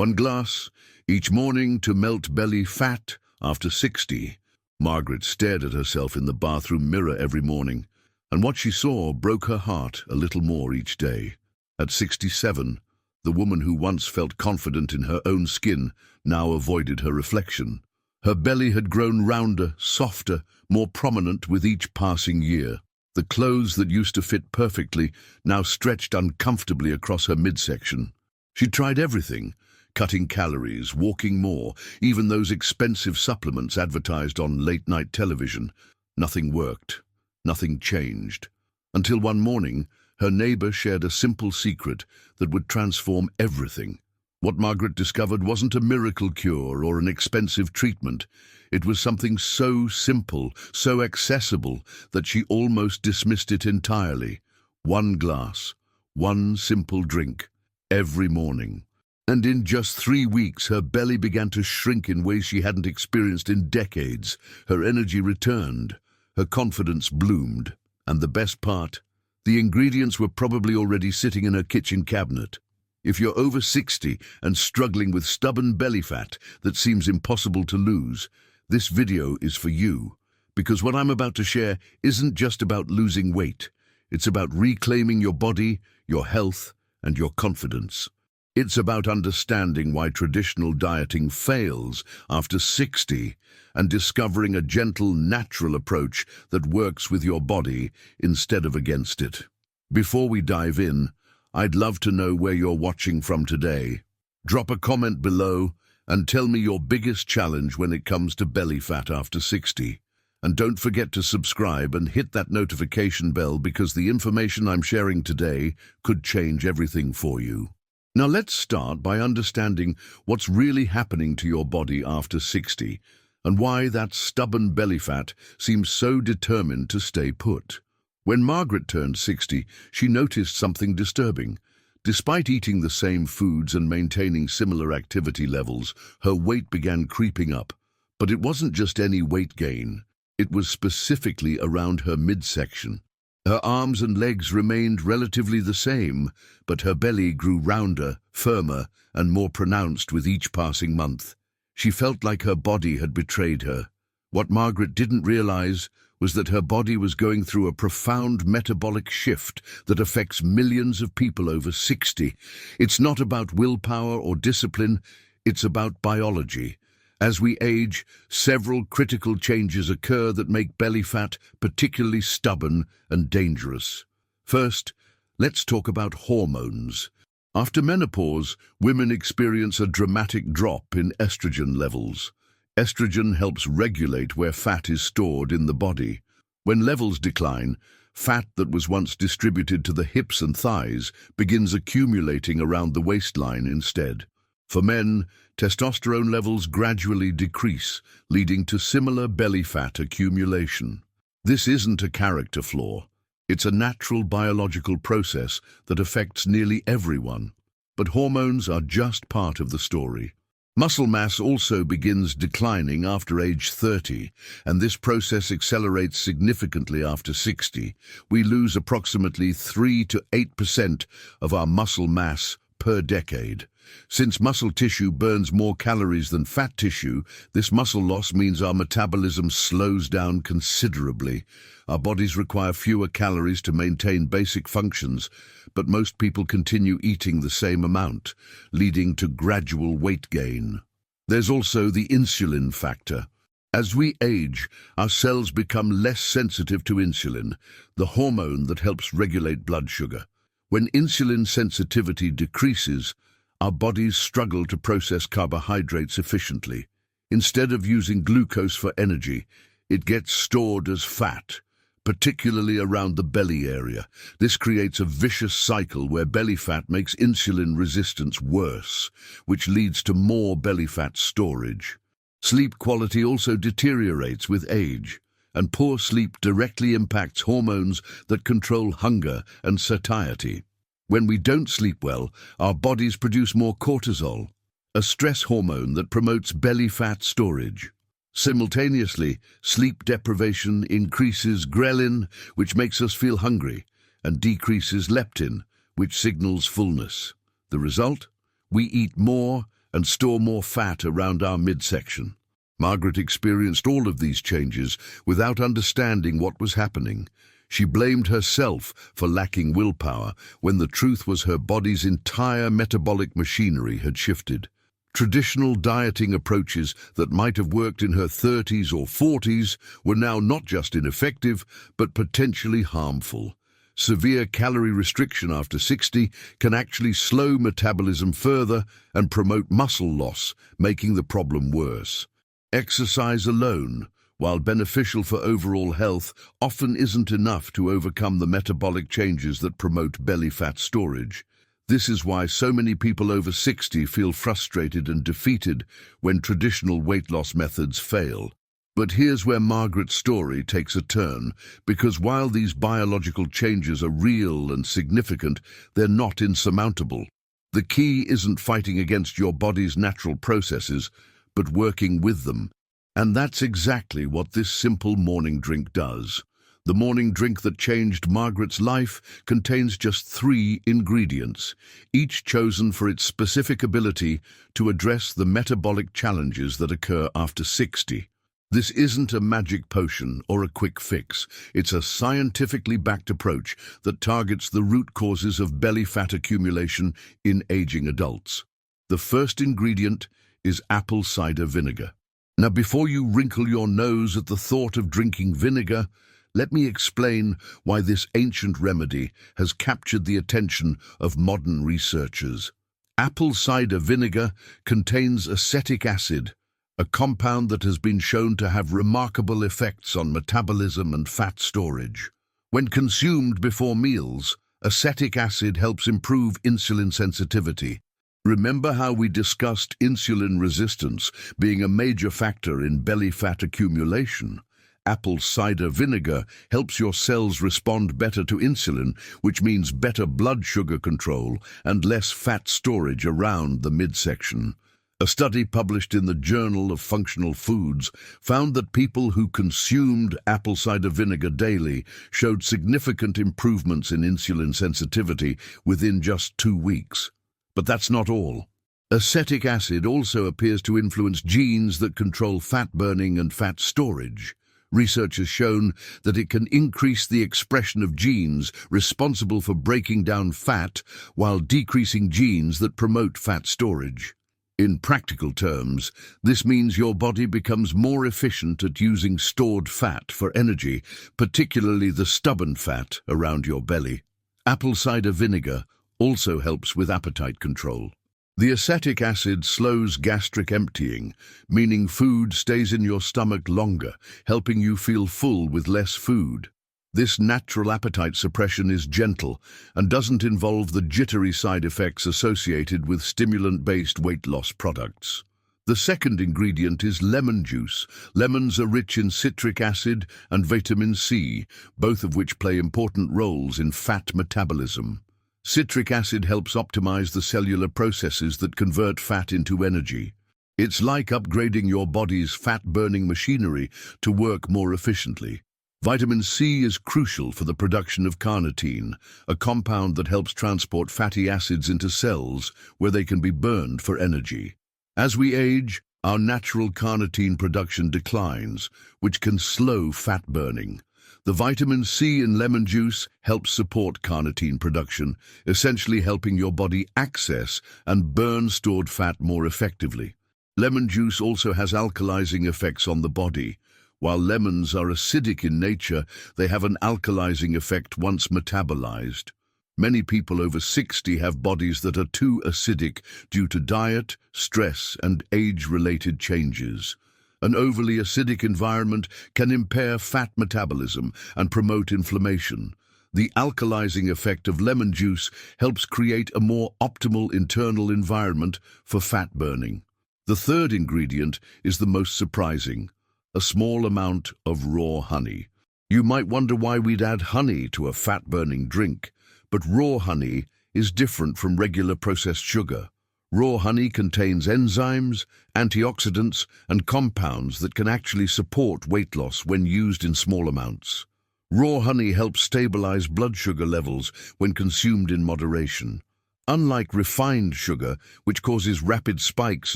1 glass each morning to melt belly fat after 60. Margaret stared at herself in the bathroom mirror every morning, and what she saw broke her heart a little more each day. At 67, the woman who once felt confident in her own skin now avoided her reflection. Her belly had grown rounder, softer, more prominent with each passing year. The clothes that used to fit perfectly now stretched uncomfortably across her midsection. She tried everything, cutting calories, walking more, even those expensive supplements advertised on late-night television. Nothing worked. Nothing changed. Until one morning, her neighbor shared a simple secret that would transform everything. What Margaret discovered wasn't a miracle cure or an expensive treatment. It was something so simple, so accessible, that she almost dismissed it entirely. 1 glass, one simple drink, every morning. And in just 3 weeks, her belly began to shrink in ways she hadn't experienced in decades. Her energy returned, her confidence bloomed, and the best part, the ingredients were probably already sitting in her kitchen cabinet. If you're over 60 and struggling with stubborn belly fat that seems impossible to lose, this video is for you, because what I'm about to share isn't just about losing weight. It's about reclaiming your body, your health, and your confidence. It's about understanding why traditional dieting fails after 60 and discovering a gentle, natural approach that works with your body instead of against it. Before we dive in, I'd love to know where you're watching from today. Drop a comment below and tell me your biggest challenge when it comes to belly fat after 60. And don't forget to subscribe and hit that notification bell, because the information I'm sharing today could change everything for you. Now let's start by understanding what's really happening to your body after 60 and why that stubborn belly fat seems so determined to stay put. When Margaret turned 60, she noticed something disturbing. Despite eating the same foods and maintaining similar activity levels, her weight began creeping up. But it wasn't just any weight gain. It was specifically around her midsection. Her arms and legs remained relatively the same, but her belly grew rounder, firmer, and more pronounced with each passing month. She felt like her body had betrayed her. What Margaret didn't realize was that her body was going through a profound metabolic shift that affects millions of people over 60. It's not about willpower or discipline, it's about biology. As we age, several critical changes occur that make belly fat particularly stubborn and dangerous. First, let's talk about hormones. After menopause, women experience a dramatic drop in estrogen levels. Estrogen helps regulate where fat is stored in the body. When levels decline, fat that was once distributed to the hips and thighs begins accumulating around the waistline instead. For men, testosterone levels gradually decrease, leading to similar belly fat accumulation. This isn't a character flaw. It's a natural biological process that affects nearly everyone. But hormones are just part of the story. Muscle mass also begins declining after age 30, and this process accelerates significantly after 60. We lose approximately 3 to 8% of our muscle mass per decade. Since muscle tissue burns more calories than fat tissue, this muscle loss means our metabolism slows down considerably. Our bodies require fewer calories to maintain basic functions, but most people continue eating the same amount, leading to gradual weight gain. There's also the insulin factor. As we age, our cells become less sensitive to insulin, the hormone that helps regulate blood sugar. When insulin sensitivity decreases, our bodies struggle to process carbohydrates efficiently. Instead of using glucose for energy, it gets stored as fat, particularly around the belly area. This creates a vicious cycle where belly fat makes insulin resistance worse, which leads to more belly fat storage. Sleep quality also deteriorates with age, and poor sleep directly impacts hormones that control hunger and satiety. When we don't sleep well, our bodies produce more cortisol, a stress hormone that promotes belly fat storage. Simultaneously, sleep deprivation increases ghrelin, which makes us feel hungry, and decreases leptin, which signals fullness. The result? We eat more and store more fat around our midsection. Margaret experienced all of these changes without understanding what was happening. She blamed herself for lacking willpower when the truth was her body's entire metabolic machinery had shifted. Traditional dieting approaches that might have worked in her 30s or 40s were now not just ineffective, but potentially harmful. Severe calorie restriction after 60 can actually slow metabolism further and promote muscle loss, making the problem worse. Exercise alone, while beneficial for overall health, often isn't enough to overcome the metabolic changes that promote belly fat storage. This is why so many people over 60 feel frustrated and defeated when traditional weight loss methods fail. But here's where Margaret's story takes a turn, because while these biological changes are real and significant, they're not insurmountable. The key isn't fighting against your body's natural processes, but working with them. And that's exactly what this simple morning drink does. The morning drink that changed Margaret's life contains just 3 ingredients, each chosen for its specific ability to address the metabolic challenges that occur after 60. This isn't a magic potion or a quick fix. It's a scientifically backed approach that targets the root causes of belly fat accumulation in aging adults. The first ingredient is apple cider vinegar. Now, before you wrinkle your nose at the thought of drinking vinegar, let me explain why this ancient remedy has captured the attention of modern researchers. Apple cider vinegar contains acetic acid, a compound that has been shown to have remarkable effects on metabolism and fat storage. When consumed before meals, acetic acid helps improve insulin sensitivity. Remember how we discussed insulin resistance being a major factor in belly fat accumulation? Apple cider vinegar helps your cells respond better to insulin, which means better blood sugar control and less fat storage around the midsection. A study published in the Journal of Functional Foods found that people who consumed apple cider vinegar daily showed significant improvements in insulin sensitivity within just 2 weeks. But that's not all. Acetic acid also appears to influence genes that control fat burning and fat storage. Research has shown that it can increase the expression of genes responsible for breaking down fat while decreasing genes that promote fat storage. In practical terms, this means your body becomes more efficient at using stored fat for energy, particularly the stubborn fat around your belly. Apple cider vinegar also helps with appetite control. The acetic acid slows gastric emptying, meaning food stays in your stomach longer, helping you feel full with less food. This natural appetite suppression is gentle and doesn't involve the jittery side effects associated with stimulant-based weight loss products. The second ingredient is lemon juice. Lemons are rich in citric acid and vitamin C, both of which play important roles in fat metabolism. Citric acid helps optimize the cellular processes that convert fat into energy. It's like upgrading your body's fat-burning machinery to work more efficiently. Vitamin C is crucial for the production of carnitine, a compound that helps transport fatty acids into cells where they can be burned for energy. As we age, our natural carnitine production declines, which can slow fat burning. The vitamin C in lemon juice helps support carnitine production, essentially helping your body access and burn stored fat more effectively. Lemon juice also has alkalizing effects on the body. While lemons are acidic in nature, they have an alkalizing effect once metabolized. Many people over 60 have bodies that are too acidic due to diet, stress, and age-related changes. An overly acidic environment can impair fat metabolism and promote inflammation. The alkalizing effect of lemon juice helps create a more optimal internal environment for fat burning. The third ingredient is the most surprising: a small amount of raw honey. You might wonder why we'd add honey to a fat-burning drink, but raw honey is different from regular processed sugar. Raw honey contains enzymes, antioxidants, and compounds that can actually support weight loss when used in small amounts. Raw honey helps stabilize blood sugar levels when consumed in moderation. Unlike refined sugar, which causes rapid spikes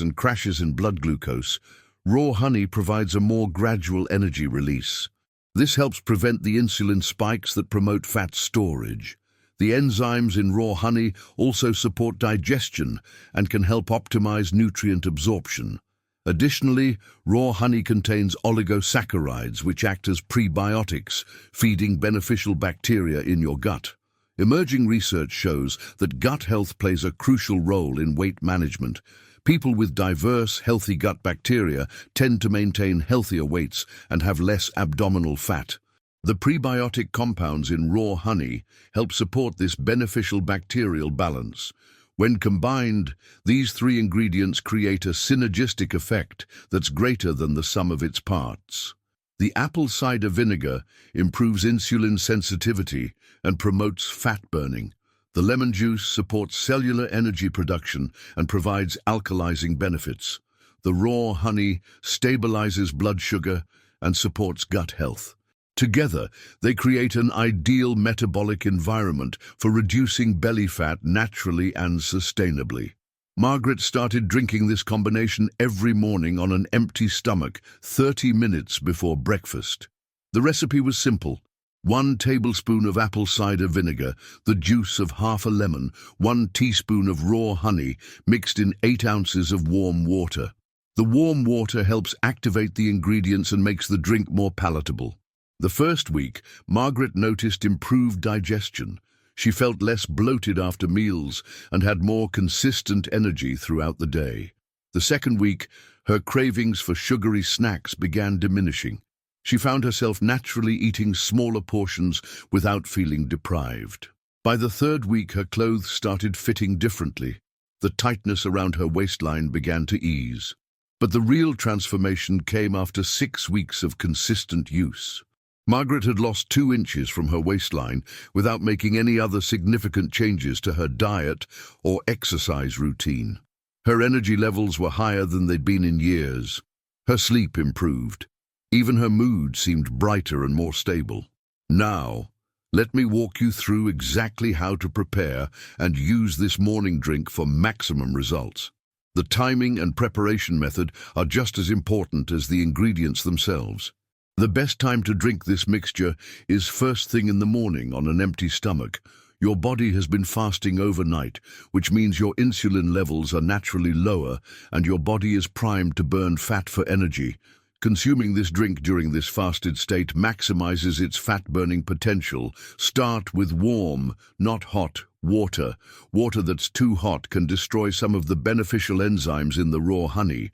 and crashes in blood glucose, raw honey provides a more gradual energy release. This helps prevent the insulin spikes that promote fat storage. The enzymes in raw honey also support digestion and can help optimize nutrient absorption. Additionally, raw honey contains oligosaccharides, which act as prebiotics, feeding beneficial bacteria in your gut. Emerging research shows that gut health plays a crucial role in weight management. People with diverse, healthy gut bacteria tend to maintain healthier weights and have less abdominal fat. The prebiotic compounds in raw honey help support this beneficial bacterial balance. When combined, these three ingredients create a synergistic effect that's greater than the sum of its parts. The apple cider vinegar improves insulin sensitivity and promotes fat burning. The lemon juice supports cellular energy production and provides alkalizing benefits. The raw honey stabilizes blood sugar and supports gut health. Together, they create an ideal metabolic environment for reducing belly fat naturally and sustainably. Margaret started drinking this combination every morning on an empty stomach, 30 minutes before breakfast. The recipe was simple. 1 tablespoon of apple cider vinegar, the juice of half a lemon, 1 teaspoon of raw honey mixed in 8 ounces of warm water. The warm water helps activate the ingredients and makes the drink more palatable. The first week, Margaret noticed improved digestion. She felt less bloated after meals and had more consistent energy throughout the day. The second week, her cravings for sugary snacks began diminishing. She found herself naturally eating smaller portions without feeling deprived. By the third week, her clothes started fitting differently. The tightness around her waistline began to ease. But the real transformation came after 6 weeks of consistent use. Margaret had lost 2 inches from her waistline without making any other significant changes to her diet or exercise routine. Her energy levels were higher than they'd been in years. Her sleep improved. Even her mood seemed brighter and more stable. Now, let me walk you through exactly how to prepare and use this morning drink for maximum results. The timing and preparation method are just as important as the ingredients themselves. The best time to drink this mixture is first thing in the morning on an empty stomach. Your body has been fasting overnight, which means your insulin levels are naturally lower and your body is primed to burn fat for energy. Consuming this drink during this fasted state maximizes its fat-burning potential. Start with warm, not hot, water. Water that's too hot can destroy some of the beneficial enzymes in the raw honey.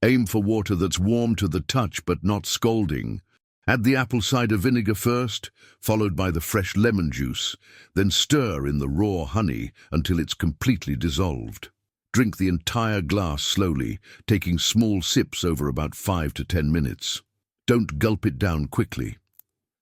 Aim for water that's warm to the touch but not scalding. Add the apple cider vinegar first, followed by the fresh lemon juice, then stir in the raw honey until it's completely dissolved. Drink the entire glass slowly, taking small sips over about 5 to 10 minutes. Don't gulp it down quickly.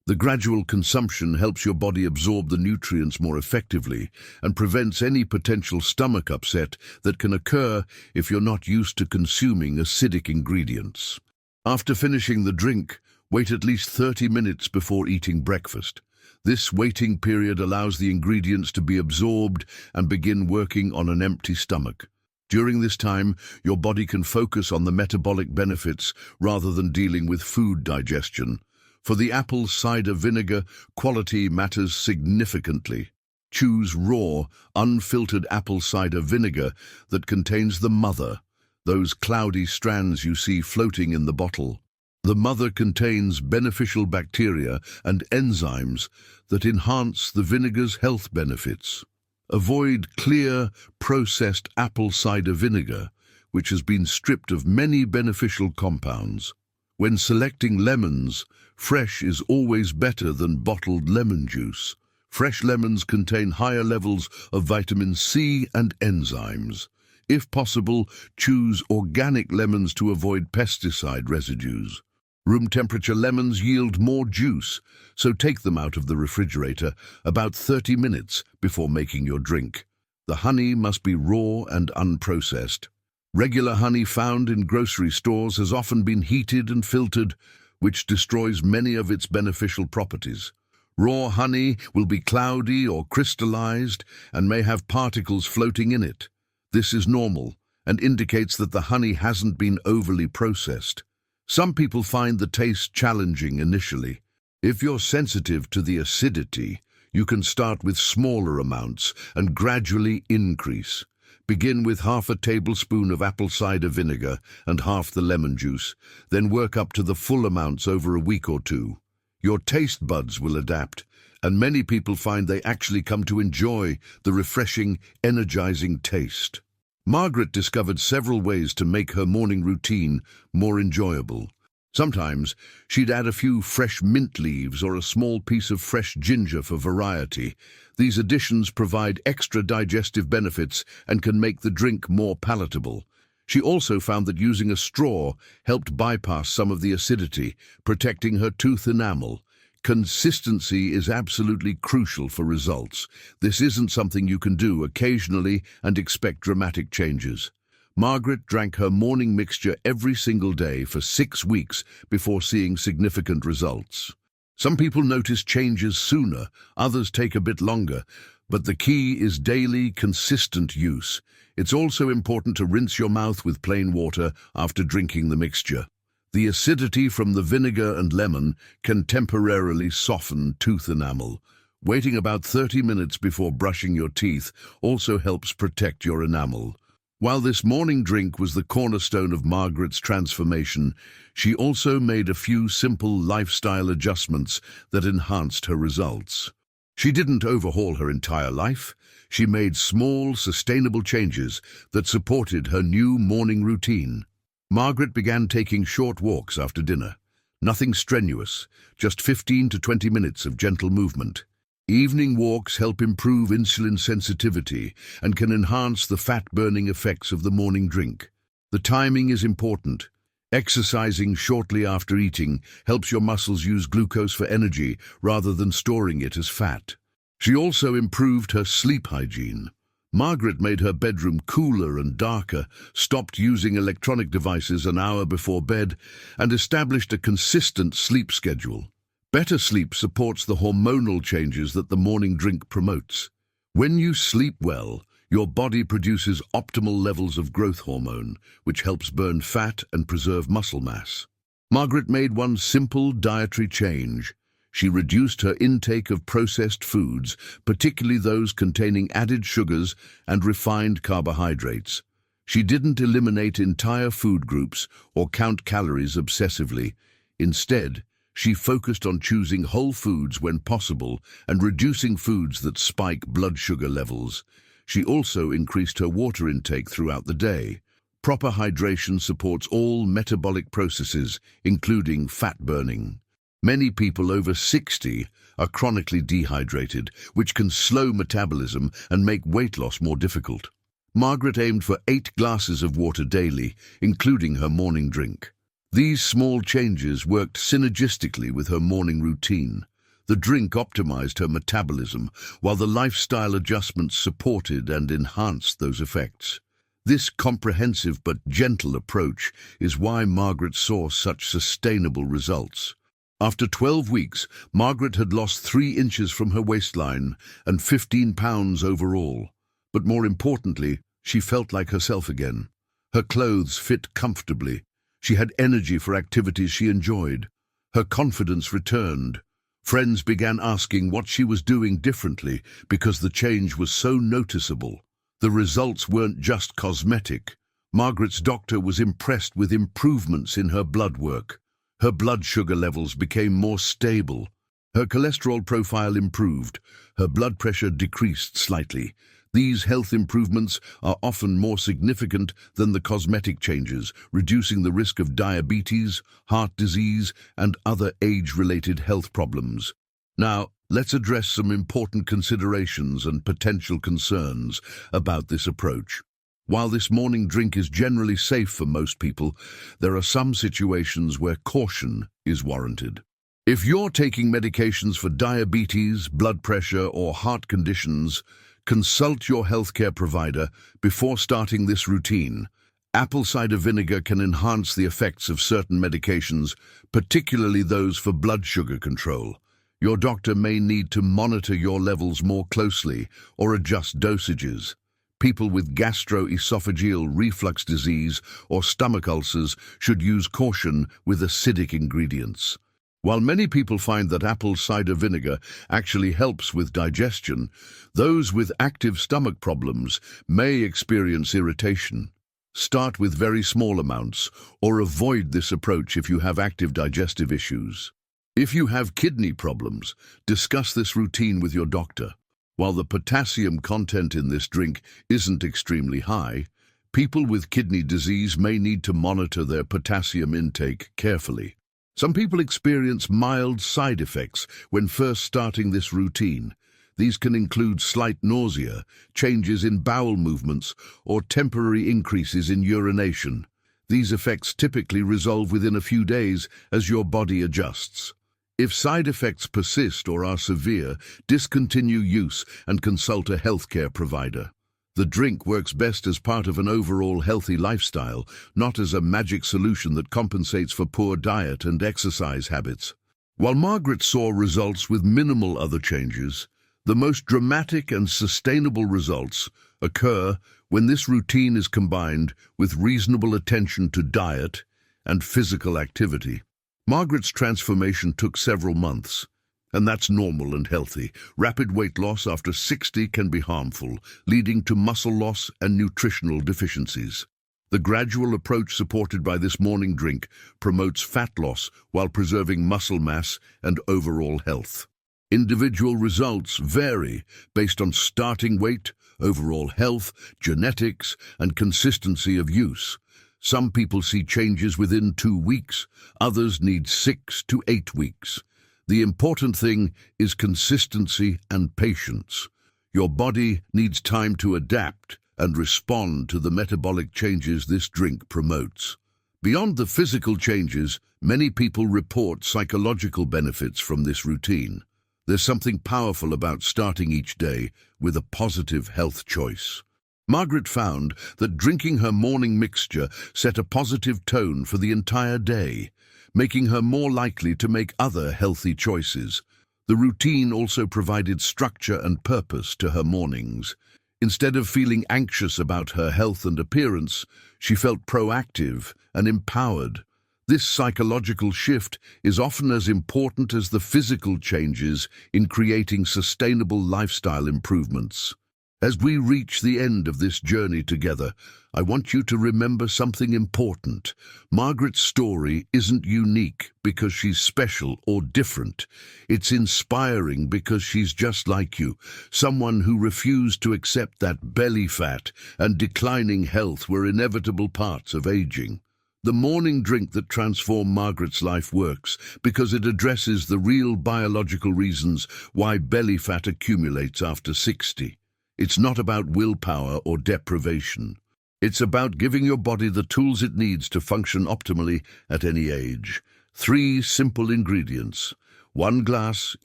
The gradual consumption helps your body absorb the nutrients more effectively and prevents any potential stomach upset that can occur if you're not used to consuming acidic ingredients. After finishing the drink, wait at least 30 minutes before eating breakfast. This waiting period allows the ingredients to be absorbed and begin working on an empty stomach. During this time, your body can focus on the metabolic benefits rather than dealing with food digestion. For the apple cider vinegar, quality matters significantly. Choose raw, unfiltered apple cider vinegar that contains the mother, those cloudy strands you see floating in the bottle. The mother contains beneficial bacteria and enzymes that enhance the vinegar's health benefits. Avoid clear, processed apple cider vinegar, which has been stripped of many beneficial compounds. When selecting lemons, fresh is always better than bottled lemon juice. Fresh lemons contain higher levels of vitamin C and enzymes. If possible, choose organic lemons to avoid pesticide residues. Room temperature lemons yield more juice, so take them out of the refrigerator about 30 minutes before making your drink. The honey must be raw and unprocessed. Regular honey found in grocery stores has often been heated and filtered, which destroys many of its beneficial properties. Raw honey will be cloudy or crystallized and may have particles floating in it. This is normal and indicates that the honey hasn't been overly processed. Some people find the taste challenging initially. If you're sensitive to the acidity, you can start with smaller amounts and gradually increase. Begin with half a tablespoon of apple cider vinegar and half the lemon juice, then work up to the full amounts over a week or two. Your taste buds will adapt, and many people find they actually come to enjoy the refreshing, energizing taste. Margaret discovered several ways to make her morning routine more enjoyable. Sometimes she'd add a few fresh mint leaves or a small piece of fresh ginger for variety. These additions provide extra digestive benefits and can make the drink more palatable. She also found that using a straw helped bypass some of the acidity, protecting her tooth enamel. Consistency is absolutely crucial for results. This isn't something you can do occasionally and expect dramatic changes. Margaret drank her morning mixture every single day for 6 weeks before seeing significant results. Some people notice changes sooner, others take a bit longer, but the key is daily, consistent use. It's also important to rinse your mouth with plain water after drinking the mixture. The acidity from the vinegar and lemon can temporarily soften tooth enamel. Waiting about 30 minutes before brushing your teeth also helps protect your enamel. While this morning drink was the cornerstone of Margaret's transformation, she also made a few simple lifestyle adjustments that enhanced her results. She didn't overhaul her entire life. She made small, sustainable changes that supported her new morning routine. Margaret began taking short walks after dinner. Nothing strenuous, just 15 to 20 minutes of gentle movement. Evening walks help improve insulin sensitivity and can enhance the fat-burning effects of the morning drink. The timing is important. Exercising shortly after eating helps your muscles use glucose for energy rather than storing it as fat. She also improved her sleep hygiene. Margaret made her bedroom cooler and darker, stopped using electronic devices an hour before bed, and established a consistent sleep schedule. Better sleep supports the hormonal changes that the morning drink promotes. When you sleep well, your body produces optimal levels of growth hormone, which helps burn fat and preserve muscle mass. Margaret made one simple dietary change. She reduced her intake of processed foods, particularly those containing added sugars and refined carbohydrates. She didn't eliminate entire food groups or count calories obsessively. Instead, she focused on choosing whole foods when possible and reducing foods that spike blood sugar levels. She also increased her water intake throughout the day. Proper hydration supports all metabolic processes, including fat burning. Many people over 60 are chronically dehydrated, which can slow metabolism and make weight loss more difficult. Margaret aimed for 8 glasses of water daily, including her morning drink. These small changes worked synergistically with her morning routine. The drink optimized her metabolism, while the lifestyle adjustments supported and enhanced those effects. This comprehensive but gentle approach is why Margaret saw such sustainable results. After 12 weeks, Margaret had lost 3 inches from her waistline and 15 pounds overall. But more importantly, she felt like herself again. Her clothes fit comfortably. She had energy for activities she enjoyed. Her confidence returned. Friends began asking what she was doing differently because the change was so noticeable. The results weren't just cosmetic. Margaret's doctor was impressed with improvements in her blood work. Her blood sugar levels became more stable. Her cholesterol profile improved. Her blood pressure decreased slightly. These health improvements are often more significant than the cosmetic changes, reducing the risk of diabetes, heart disease, and other age-related health problems. Now, let's address some important considerations and potential concerns about this approach. While this morning drink is generally safe for most people, there are some situations where caution is warranted. If you're taking medications for diabetes, blood pressure, or heart conditions, consult your healthcare provider before starting this routine. Apple cider vinegar can enhance the effects of certain medications, particularly those for blood sugar control. Your doctor may need to monitor your levels more closely or adjust dosages. People with gastroesophageal reflux disease or stomach ulcers should use caution with acidic ingredients. While many people find that apple cider vinegar actually helps with digestion, those with active stomach problems may experience irritation. Start with very small amounts or avoid this approach if you have active digestive issues. If you have kidney problems, discuss this routine with your doctor. While the potassium content in this drink isn't extremely high, people with kidney disease may need to monitor their potassium intake carefully. Some people experience mild side effects when first starting this routine. These can include slight nausea, changes in bowel movements, or temporary increases in urination. These effects typically resolve within a few days as your body adjusts. If side effects persist or are severe, discontinue use and consult a healthcare provider. The drink works best as part of an overall healthy lifestyle, not as a magic solution that compensates for poor diet and exercise habits. While Margaret saw results with minimal other changes, the most dramatic and sustainable results occur when this routine is combined with reasonable attention to diet and physical activity. Margaret's transformation took several months, and that's normal and healthy. Rapid weight loss after 60 can be harmful, leading to muscle loss and nutritional deficiencies. The gradual approach supported by this morning drink promotes fat loss while preserving muscle mass and overall health. Individual results vary based on starting weight, overall health, genetics, and consistency of use. Some people see changes within 2 weeks, others need 6 to 8 weeks. The important thing is consistency and patience. Your body needs time to adapt and respond to the metabolic changes this drink promotes. Beyond the physical changes, many people report psychological benefits from this routine. There's something powerful about starting each day with a positive health choice. Margaret found that drinking her morning mixture set a positive tone for the entire day, making her more likely to make other healthy choices. The routine also provided structure and purpose to her mornings. Instead of feeling anxious about her health and appearance, she felt proactive and empowered. This psychological shift is often as important as the physical changes in creating sustainable lifestyle improvements. As we reach the end of this journey together, I want you to remember something important. Margaret's story isn't unique because she's special or different. It's inspiring because she's just like you, someone who refused to accept that belly fat and declining health were inevitable parts of aging. The morning drink that transformed Margaret's life works because it addresses the real biological reasons why belly fat accumulates after 60. It's not about willpower or deprivation. It's about giving your body the tools it needs to function optimally at any age. 3 simple ingredients. 1 glass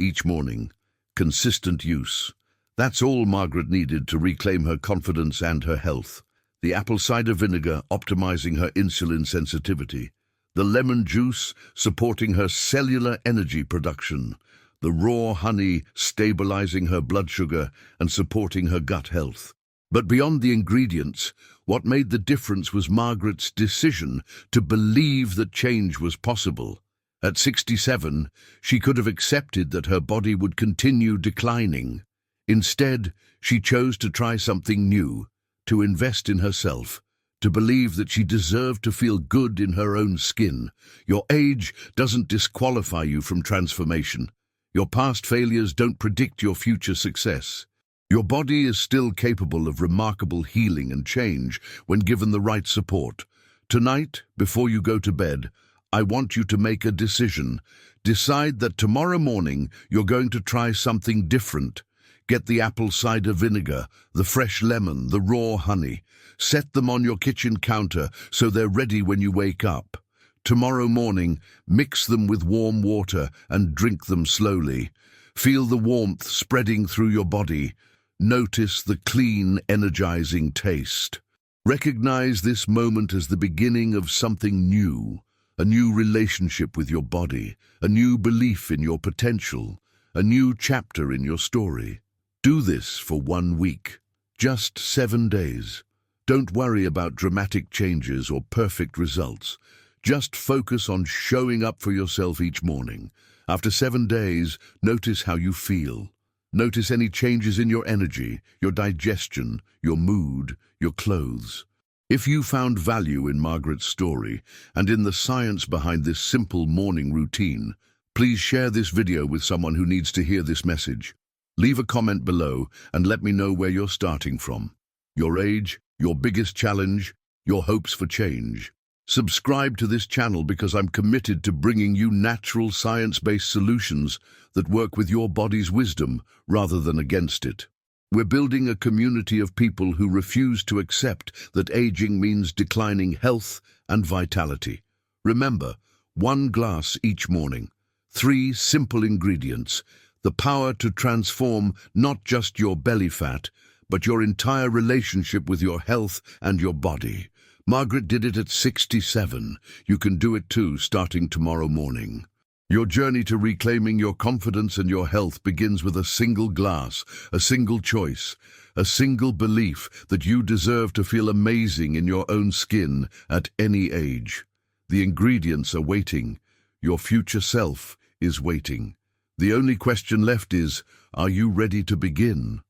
each morning. Consistent use. That's all Margaret needed to reclaim her confidence and her health. The apple cider vinegar optimizing her insulin sensitivity. The lemon juice supporting her cellular energy production. The raw honey stabilizing her blood sugar and supporting her gut health. But beyond the ingredients, what made the difference was Margaret's decision to believe that change was possible. At 67, she could have accepted that her body would continue declining. Instead, she chose to try something new, to invest in herself, to believe that she deserved to feel good in her own skin. Your age doesn't disqualify you from transformation. Your past failures don't predict your future success. Your body is still capable of remarkable healing and change when given the right support. Tonight, before you go to bed, I want you to make a decision. Decide that tomorrow morning you're going to try something different. Get the apple cider vinegar, the fresh lemon, the raw honey. Set them on your kitchen counter so they're ready when you wake up. Tomorrow morning, mix them with warm water and drink them slowly. Feel the warmth spreading through your body. Notice the clean, energizing taste. Recognize this moment as the beginning of something new, a new relationship with your body, a new belief in your potential. a new chapter in your story. Do this for 1 week. Just 7 days. Don't worry about dramatic changes or perfect results. Just focus on showing up for yourself each morning. After 7 days, notice how you feel. Notice any changes in your energy, your digestion, your mood, your clothes. If you found value in Margaret's story and in the science behind this simple morning routine, please share this video with someone who needs to hear this message. Leave a comment below and let me know where you're starting from. Your age, your biggest challenge, your hopes for change. Subscribe to this channel because I'm committed to bringing you natural science-based solutions that work with your body's wisdom rather than against it. We're building a community of people who refuse to accept that aging means declining health and vitality. Remember, 1 glass each morning, 3 simple ingredients, the power to transform not just your belly fat, but your entire relationship with your health and your body. Margaret did it at 67. You can do it too, starting tomorrow morning. Your journey to reclaiming your confidence and your health begins with a single glass, a single choice, a single belief that you deserve to feel amazing in your own skin at any age. The ingredients are waiting. Your future self is waiting. The only question left is, are you ready to begin?